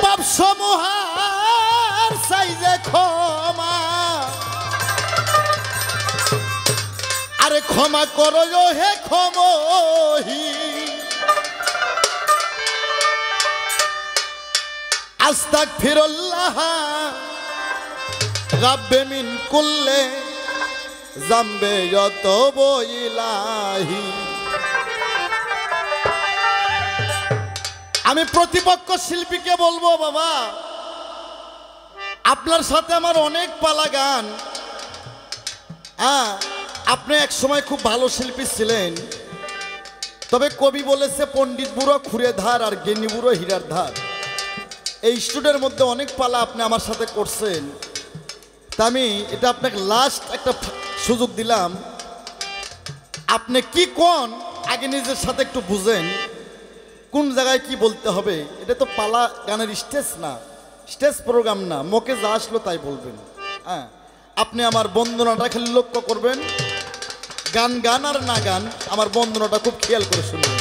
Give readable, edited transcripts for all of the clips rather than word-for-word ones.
পাপ সমূহার সাইজে ক্ষমা, আরে ক্ষমা করো হে ক্ষমহি, আস্তাগফিরুল্লাহ রাব্বে মিন কুল্লে জামবে ইয়াতুব ইলাহি। আমি প্রতিপক্ষ শিল্পীকে বলবো, বাবা আপনার সাথে আমার অনেক পালা গান, আপনি এক সময় খুব ভালো শিল্পী ছিলেন, তবে কবি বলেছে পণ্ডিত বুড়ো খুঁড়ে ধার আর জ্ঞানী বুড়ো হীরার ধার। এই স্টুডিওর মধ্যে অনেক পালা আপনি আমার সাথে করছেন, তা আমি এটা আপনাকে লাস্ট একটা সুযোগ দিলাম। আপনি কি কোন আগে নিজের সাথে একটু বুঝেন, কোন জায়গায় কি বলতে হবে। এটা তো পালা গানের স্টেজ না, স্টেজ প্রোগ্রাম না, মুখে যা আসলো তাই বলবেন। হ্যাঁ, আপনি আমার বন্দনাটা খালি লক্ষ্য করবেন, গান গান আর না গান আমার বন্দনাটা খুব খেয়াল করে শুনবেন।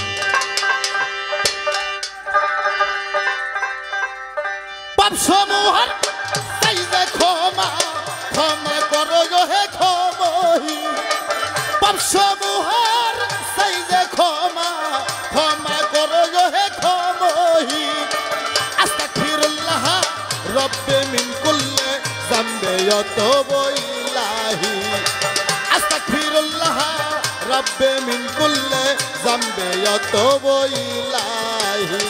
পাপ সমূহার সাইজে ক্ষমা, ক্ষমা করো হে ক্ষমহি, পাপ সমূহার সাইজে ক্ষমা, ক্ষমা করো হে ক্ষমহি, আস্তাগফিরুল্লাহ রাব্বে মিন কুল্লে জামবে ইয়াতুব ইলাহি, আস্তাগফিরুল্লাহ রাব্বে মিন কুল্লে জামবে ইয়াতুব ইলাহি।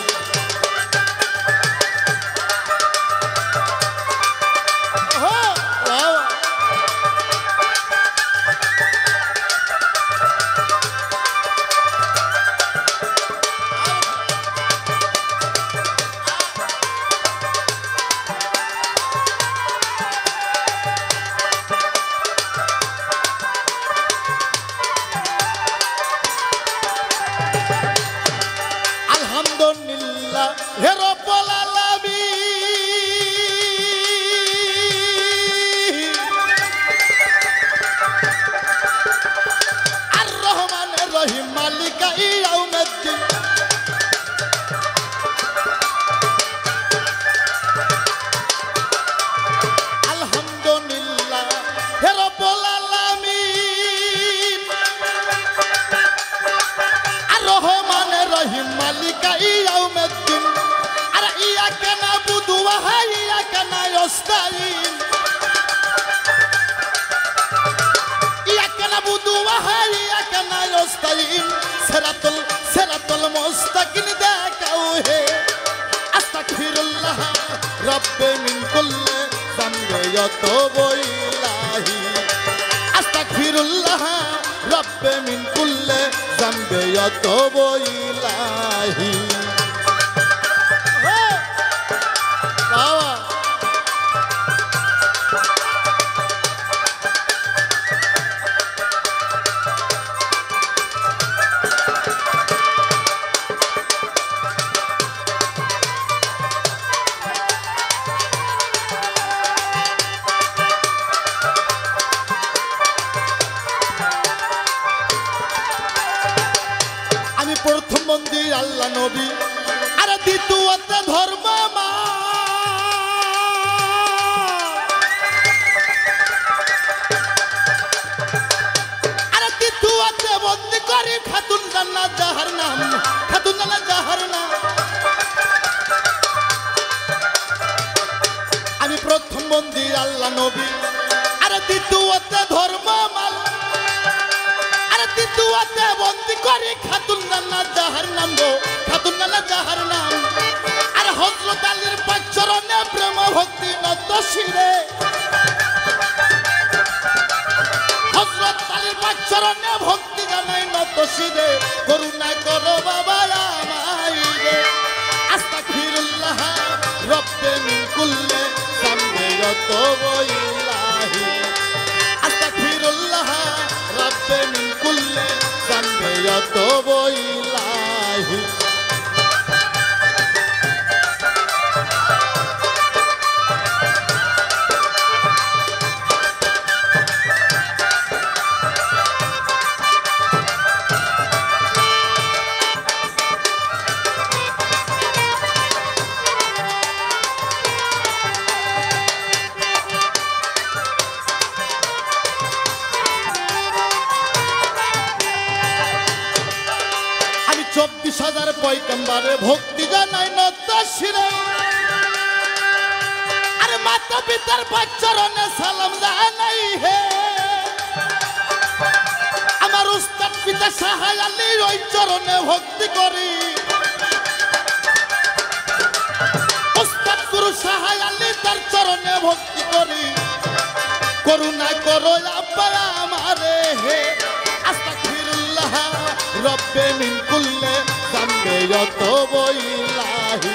আলহামদুলিল্লাহ হে রব্বুল আলামিন, আর রহমানির রহিম মালিকা ইয়াউমিদ্দিন, আলহামদুলিল্লাহ হে রব্বুল আলামিন, আর রহমানির রহিম মালিকা ইয়াউমিদ্দিন, আর ইয়াকা নাবুদু ওয়া ইয়াকা নাস্তাইন, ইয়াকা নাবুদু ওয়া ইয়াকা নাস্তাইন, সিরাতুল মুস্তাকিম দেখাও হে, আস্তাগফিরুল্লাহ রাব্বে মিন কুল্লে জামবে ইয়াতুব ইলাহি, আস্তাগফিরুল্লাহ রাব্বে মিন কুল্লে জামবে ইয়াতুব ইলাহি। আমি প্রথম মন্দির আল্লাহ নবী, আর দ্বিতীয়তে ধর্ম মা, আর তৃতীয়তে বন্দি করে খাতুন জান্নাত যাহার নাম, খাতুন জান্নাত যাহার নাম। আমি প্রথম মন্দির আল্লাহ নবী, আর দ্বিতীয়তে ধর্ম মাল, আর তৃতীয়তে বন্দি করে খাতুন জান্নাত যাহার নাম গো, খাতুন জান্নাত যাহার নাম। আর হযরত আলীর পাক চরণে প্রেম ভক্তি নত শিরে, হযরত আলীর পাক চরণে ভক্তি জানাই নত শিরে, করুণা করো বাবা আমায় রে, আস্তাগফিরুল্লাহ রাব্বে মিন কুল্লে জামবে ইয়াতুব ইলাহি, আস্তাগফিরুল্লাহ রাব্বে মিন কুল্লে জামবে ইয়াতুব ইলাহি। 24,000 পয়গম্বরে ভক্তি জানাই নত শিরে আরে মাতা পিতার চরণে সালাম জানাই হে আমার উস্তাদ পিতা শাহ আলীর ওই চরণে ভক্তি করি উস্তাদ গুরু শাহ আলী তার চরণে ভক্তি করি করুণা করো আব্বা আমারে হে আস্তাগফিরুল্লাহ রব্বে মিন কুল্লি যামবি ওয়াতুবু ইলাইহি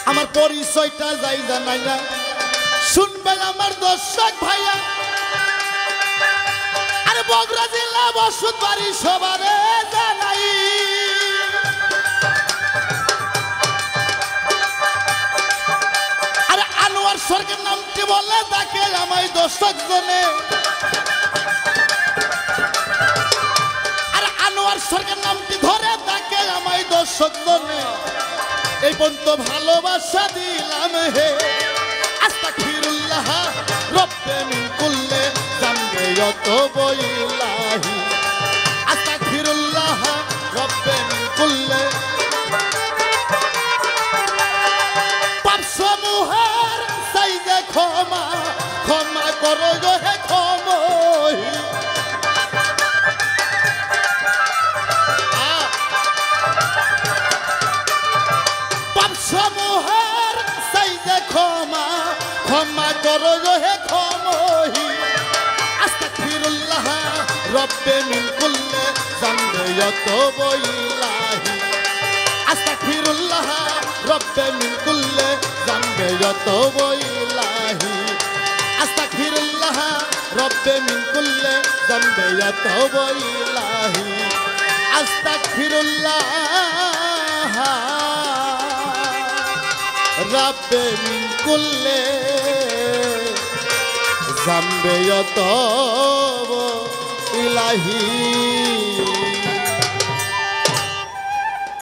আমার পরিচয়টা যাই জানাইয়া শুনবেন আমার দর্শক ভাইয়া আরে বগুড়া জেলা বসত বাড়ি সবারে জানাই আরে আনোয়ার সরকার নামটি বলে তাকে আমায় দর্শক জনে আরে আনোয়ার সরকার নামটি ধরে তাকে আমায় দর্শক জনে এই পর্যন্ত ভালোবাসা দিলাম হে আস্তাগফিরুল্লাহ রব্বে মিন কুল্লি যামবি ওয়াতুবু ইলাইহি আস্তাগফিরুল্লাহ রব্বে মিন কুল্লি পাপ সমূহের চাইতে ক্ষমা ক্ষমা করো গো হে ক্ষমই পাপ সমূহের চাইতে ক্ষমা ক্ষমা করো হে ক্ষমহি আস্তাগফিরুল্লাহ রব্বে মিন কুল্লি যামবি ওয়াতুবু ইলাইহি আস্তাগফিরুল্লাহ রব্বে মিন কুল্লি যামবি ওয়াতুবু ইলাইহি আস্তাগফিরুল্লাহ রব্বে মিন কুল্লি যামবি ওয়াতুবু ইলাইহি আস্তাগফিরুল্লাহ রব্বে মিন কুল্লি যামবি ওয়াতুবু ইলাইহি